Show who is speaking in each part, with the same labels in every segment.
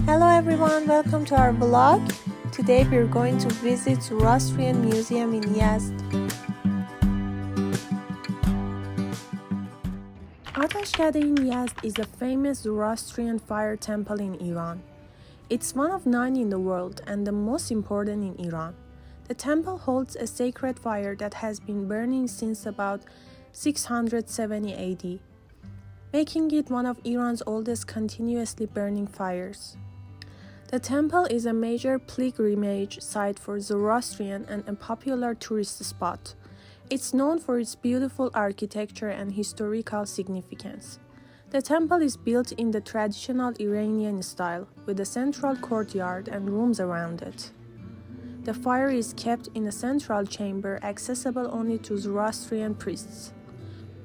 Speaker 1: Hello everyone, welcome to our vlog. Today we're going to visit Zoroastrian Museum in Yazd. Atashkade in Yazd is a famous Zoroastrian fire temple in Iran. It's one of 9 in the world and the most important in Iran. The temple holds a sacred fire that has been burning since about 670 AD, making it one of Iran's oldest continuously burning fires. The temple is a major pilgrimage site for Zoroastrian and a popular tourist spot. It's known for its beautiful architecture and historical significance. The temple is built in the traditional Iranian style, with a central courtyard and rooms around it. The fire is kept in a central chamber accessible only to Zoroastrian priests.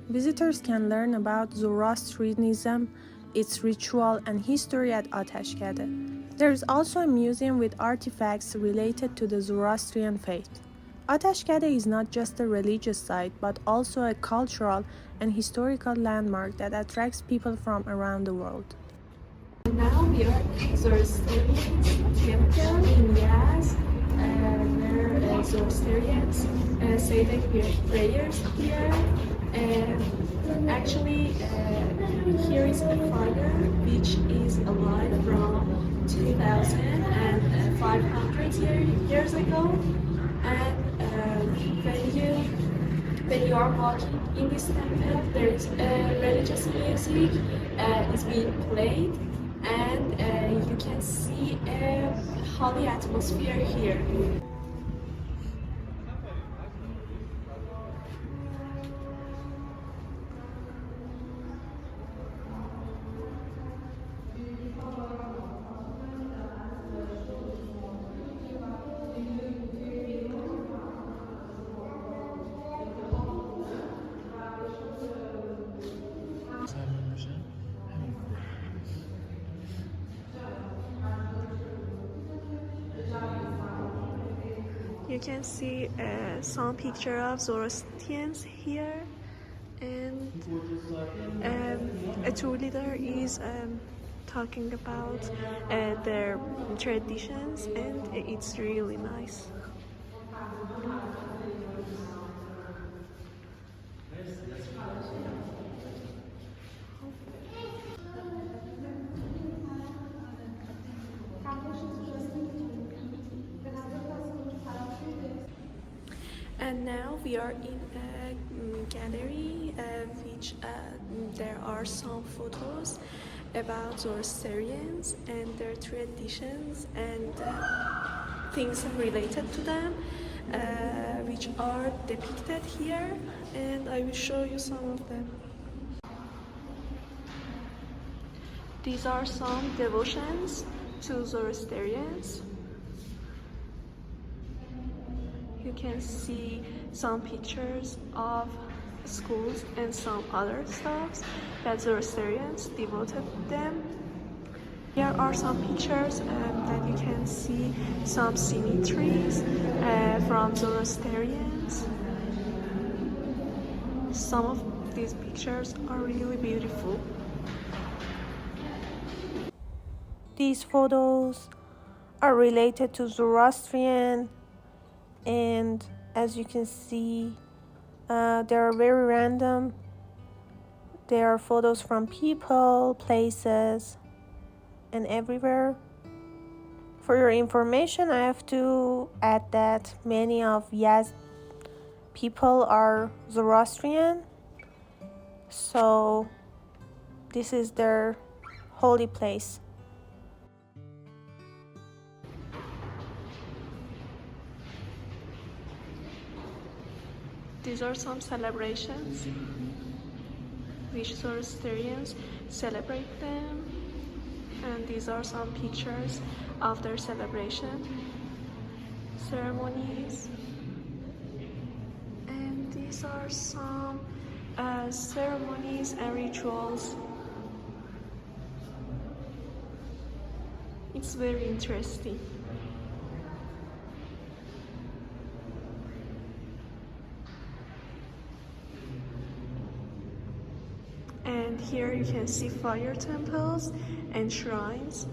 Speaker 1: Visitors can learn about Zoroastrianism, its ritual and history at Atashkade. There is also a museum with artifacts related to the Zoroastrian faith. Atashkade is not just a religious site, but also a cultural and historical landmark that attracts people from around the world.
Speaker 2: Now we are at Zoroastrian temple in Yazd, where Zoroastrians say their prayers here. Actually, here is a fire which is alive from 2,500 years ago, and when you are walking in this temple, there is religious music is being played, and you can see a holy atmosphere here. You can see some picture of Zoroastrians here, and a tour leader is talking about their traditions, and it's really nice. And now we are in a gallery which there are some photos about Zoroastrians and their traditions and things related to them, which are depicted here, and I will show you some of them. These are some devotions to Zoroastrians. You can see some pictures of schools and some other stuff that Zoroastrians devoted them. Here are some pictures that you can see some cemeteries from Zoroastrians. Some of these pictures are really beautiful.
Speaker 1: These photos are related to Zoroastrian, and as you can see, they are very random. They are photos from people, places, and everywhere. For your information, I have to add that many of Yazd people are Zoroastrian, so this is their holy place.
Speaker 2: These are some celebrations which Zoroastrians celebrate them, and these are some pictures of their celebration ceremonies, and these are some ceremonies and rituals. It's very interesting. And here you can see fire temples and shrines.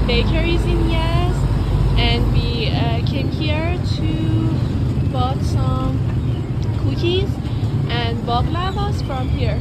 Speaker 2: bakeries in Yazd, and we came here to bought some cookies and baglavas from here.